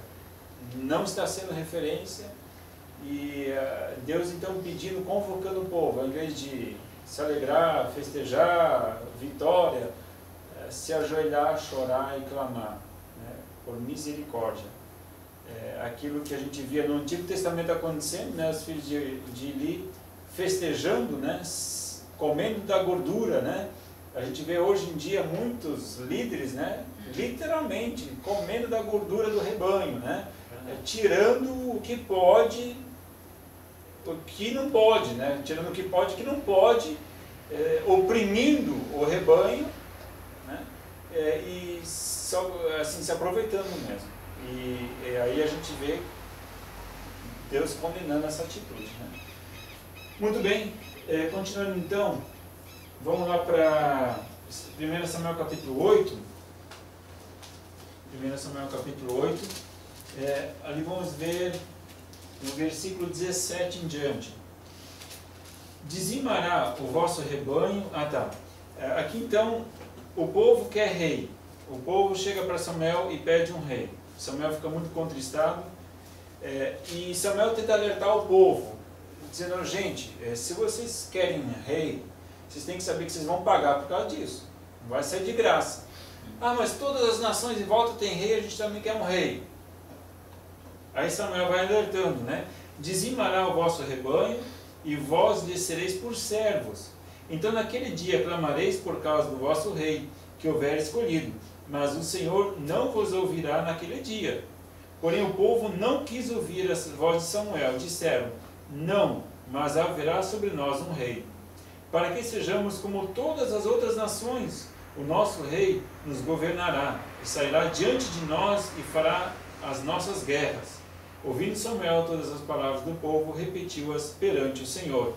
não está sendo referência, e Deus então pedindo, convocando o povo, ao invés de se alegrar, festejar, vitória, se ajoelhar, chorar e clamar, né, por misericórdia. Aquilo que a gente via no Antigo Testamento acontecendo, né, os filhos de Eli festejando, né, comendo da gordura, né? A gente vê hoje em dia muitos líderes, né, literalmente comendo da gordura do rebanho, né, tirando o que pode, o que não pode, né, tirando o que pode, o que não pode, oprimindo o rebanho, né, e só, assim, se aproveitando mesmo. E aí a gente vê Deus condenando essa atitude, né? Muito bem, continuando então, vamos lá para 1 Samuel capítulo 8. 1 Samuel capítulo 8, ali vamos ver no versículo 17 em diante. Dizimará o vosso rebanho... Aqui então, o povo quer rei. O povo chega para Samuel e pede um rei. Samuel fica muito contristado, e Samuel tenta alertar o povo, dizendo, gente, se vocês querem rei, vocês têm que saber que vocês vão pagar por causa disso, não vai ser de graça. Mas todas as nações em volta têm rei, a gente também quer um rei. Aí Samuel vai alertando, né? Dizimará o vosso rebanho, e vós lhe sereis por servos. Então naquele dia clamareis por causa do vosso rei, que houver escolhido. Mas o Senhor não vos ouvirá naquele dia. Porém o povo não quis ouvir a voz de Samuel. Disseram, não, mas haverá sobre nós um rei, para que sejamos como todas as outras nações. O nosso rei nos governará, e sairá diante de nós e fará as nossas guerras. Ouvindo Samuel todas as palavras do povo, repetiu-as perante o Senhor.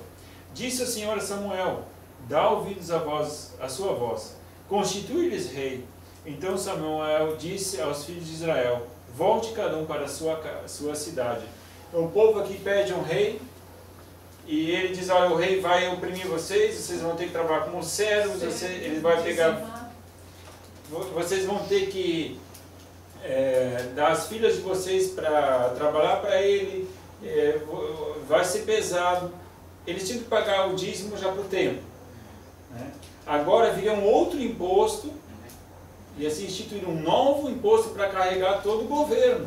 Disse o Senhor a Samuel, dá ouvidos à sua voz, constitui-lhes rei. Então Samuel disse aos filhos de Israel, volte cada um para a sua cidade. O povo aqui pede um rei, e ele diz, olha, o rei vai oprimir vocês vão ter que trabalhar como servos, ele vai pegar... Vocês vão ter que dar as filhas de vocês para trabalhar para ele, vai ser pesado. Eles tinham que pagar o dízimo já por tempo, né? Agora viria um outro imposto, ia se instituir um novo imposto para carregar todo o governo.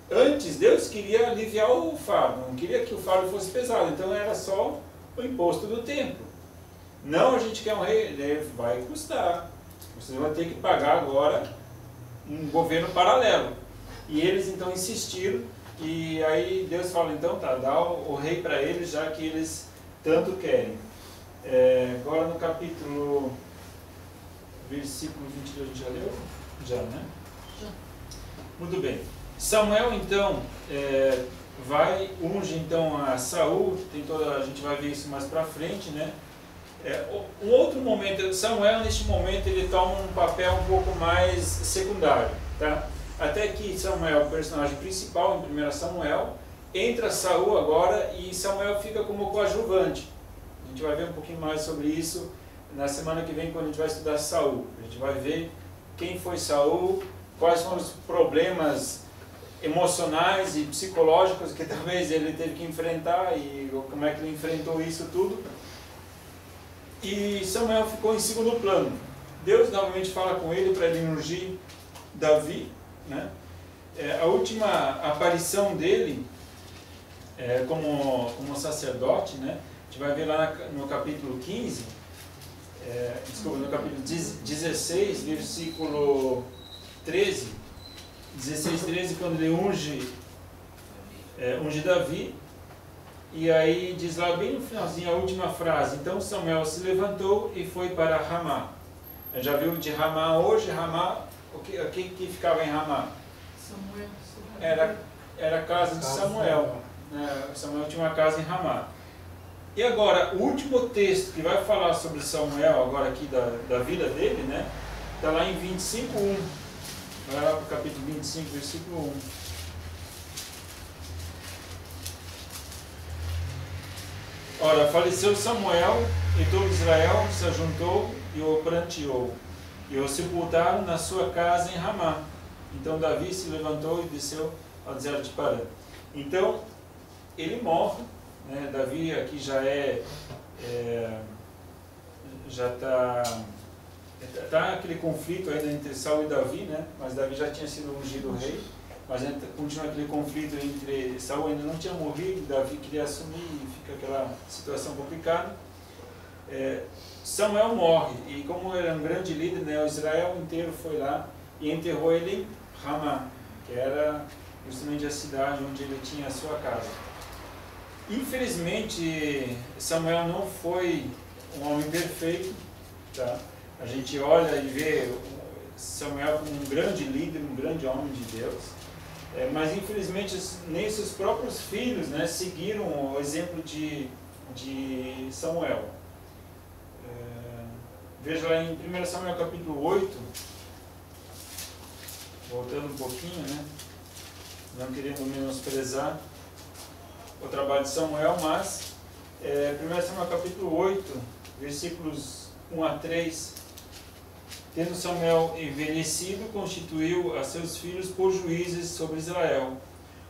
Antes, Deus queria aliviar o fardo, não queria que o fardo fosse pesado, então era só o imposto do templo. Não, a gente quer um rei, vai custar. Vocês vão ter que pagar agora um governo paralelo. E eles então insistiram, e aí Deus fala, então tá, dá o rei para eles, já que eles tanto querem. Agora no capítulo, versículo 22, a gente já leu? Já, né? Já. Muito bem. Samuel então unge então a Saul, a gente vai ver isso mais para frente, né? Um outro momento, Samuel neste momento ele toma um papel um pouco mais secundário, tá? Até que Samuel, o personagem principal em 1 Samuel, entra Saul agora e Samuel fica como coadjuvante. A gente vai ver um pouquinho mais sobre isso na semana que vem, quando a gente vai estudar Saul. A gente vai ver quem foi Saul, quais foram os problemas emocionais e psicológicos que talvez ele teve que enfrentar e como é que ele enfrentou isso tudo. E Samuel ficou em segundo plano. Deus novamente fala com ele para ele ungir Davi, né? A última aparição dele como sacerdote, né? A gente vai ver lá no capítulo 15, no capítulo 16, versículo 13, 16, 13, quando ele unge Davi. E aí diz lá bem no finalzinho a última frase, então Samuel se levantou e foi para Ramá. Já viu de Ramá hoje? Ramá, o que ficava em Ramá? Samuel. Era a casa de Samuel. Samuel tinha uma casa em Ramá. E agora, o último texto que vai falar sobre Samuel, agora aqui da vida dele, né? Está lá em 25:1. Vai lá para o capítulo 25, versículo 1. Ora, faleceu Samuel, e todo Israel se ajuntou e o pranteou, e o sepultaram na sua casa em Ramá. Então Davi se levantou e desceu ao deserto de Parã. Então, ele morre, né? Davi aqui já está aquele conflito ainda entre Saul e Davi, né? Mas Davi já tinha sido ungido rei. Mas continua aquele conflito entre Saul ainda não tinha morrido, Davi queria assumir e fica aquela situação complicada. Samuel morre e como ele era um grande líder, né, o Israel inteiro foi lá e enterrou ele em Ramá, que era justamente a cidade onde ele tinha a sua casa. Infelizmente Samuel não foi um homem perfeito, tá? A gente olha e vê Samuel como um grande líder, um grande homem de Deus. Mas infelizmente nem seus próprios filhos, né, seguiram o exemplo de Samuel. Veja lá em 1 Samuel capítulo 8, voltando um pouquinho, né, não querendo menosprezar o trabalho de Samuel, mas 1 Samuel capítulo 8, versículos 1 a 3, tendo Samuel envelhecido, constituiu a seus filhos por juízes sobre Israel.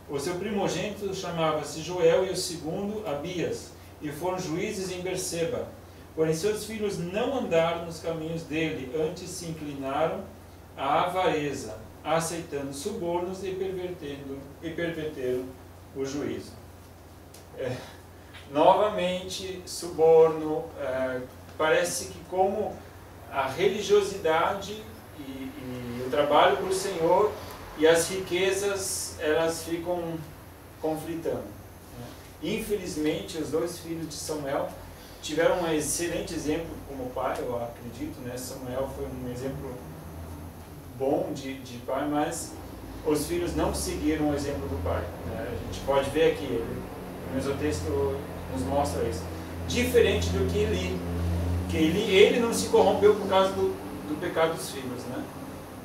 O seu primogênito chamava-se Joel e o segundo Abias, e foram juízes em Berseba. Porém seus filhos não andaram nos caminhos dele, antes se inclinaram à avareza, aceitando subornos e perverteram o juízo. Novamente, suborno, parece que como a religiosidade e o trabalho para o Senhor e as riquezas, elas ficam conflitando, né? Infelizmente, os dois filhos de Samuel tiveram um excelente exemplo como pai, eu acredito, né? Samuel foi um exemplo bom de pai, mas os filhos não seguiram o exemplo do pai, né? A gente pode ver aqui, o texto nos mostra isso. Diferente do que Eli, que ele não se corrompeu por causa do pecado dos filhos, né?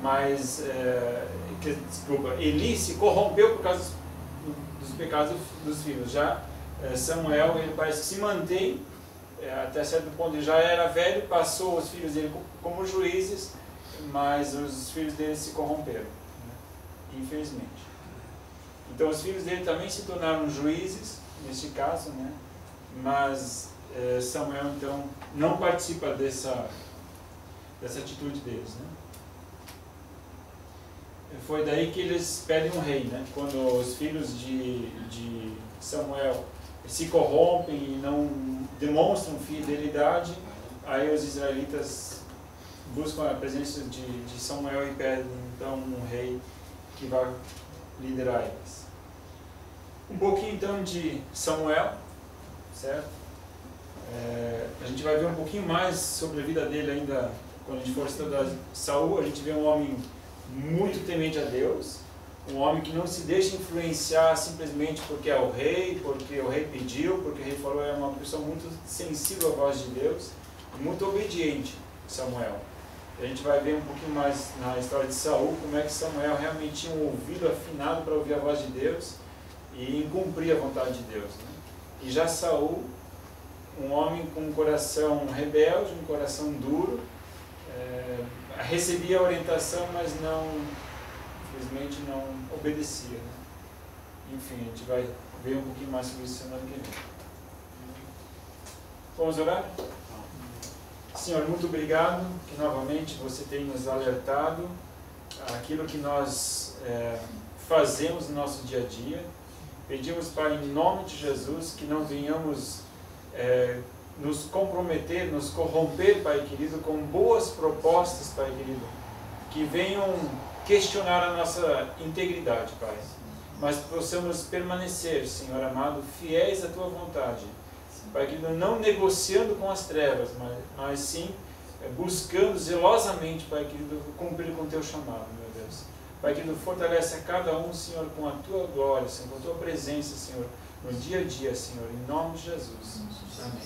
Mas, Eli se corrompeu por causa dos pecados dos filhos. Já Samuel, ele parece que se mantém, até certo ponto ele já era velho, passou os filhos dele como juízes, mas os filhos dele se corromperam, né? Infelizmente. Então os filhos dele também se tornaram juízes, neste caso, né? Mas Samuel então não participa dessa atitude deles, né? foi daí que eles pedem um rei, né? Quando os filhos de Samuel se corrompem e não demonstram fidelidade, aí os israelitas buscam a presença de Samuel e pedem então um rei que vai liderar eles. Um pouquinho então de Samuel, certo? A gente vai ver um pouquinho mais sobre a vida dele ainda quando a gente for estudar Saul. A gente vê um homem muito temente a Deus, um homem que não se deixa influenciar simplesmente porque é o rei, porque o rei pediu, porque o rei falou. É uma pessoa muito sensível à voz de Deus e muito obediente, Samuel. A gente vai ver um pouquinho mais na história de Saul, como é que Samuel realmente tinha um ouvido afinado para ouvir a voz de Deus e cumprir a vontade de Deus, né? E já Saul, um homem com um coração rebelde, um coração duro, recebia a orientação, mas não, infelizmente, não obedecia, né? Enfim, a gente vai ver um pouquinho mais sobre isso semana que vem. Vamos orar? Senhor, muito obrigado que novamente você tem nos alertado aquilo que nós fazemos no nosso dia a dia. Pedimos, Pai, em nome de Jesus, que não venhamos nos comprometer, nos corromper, Pai querido, com boas propostas, Pai querido, que venham questionar a nossa integridade, Pai. Mas possamos permanecer, Senhor amado, fiéis à Tua vontade. Pai querido, não negociando com as trevas, mas sim buscando zelosamente, Pai querido, cumprir com o Teu chamado, meu Deus. Pai querido, fortalece a cada um, Senhor, com a Tua glória, Senhor, com a Tua presença, Senhor, no dia a dia, Senhor, em nome de Jesus. Amém.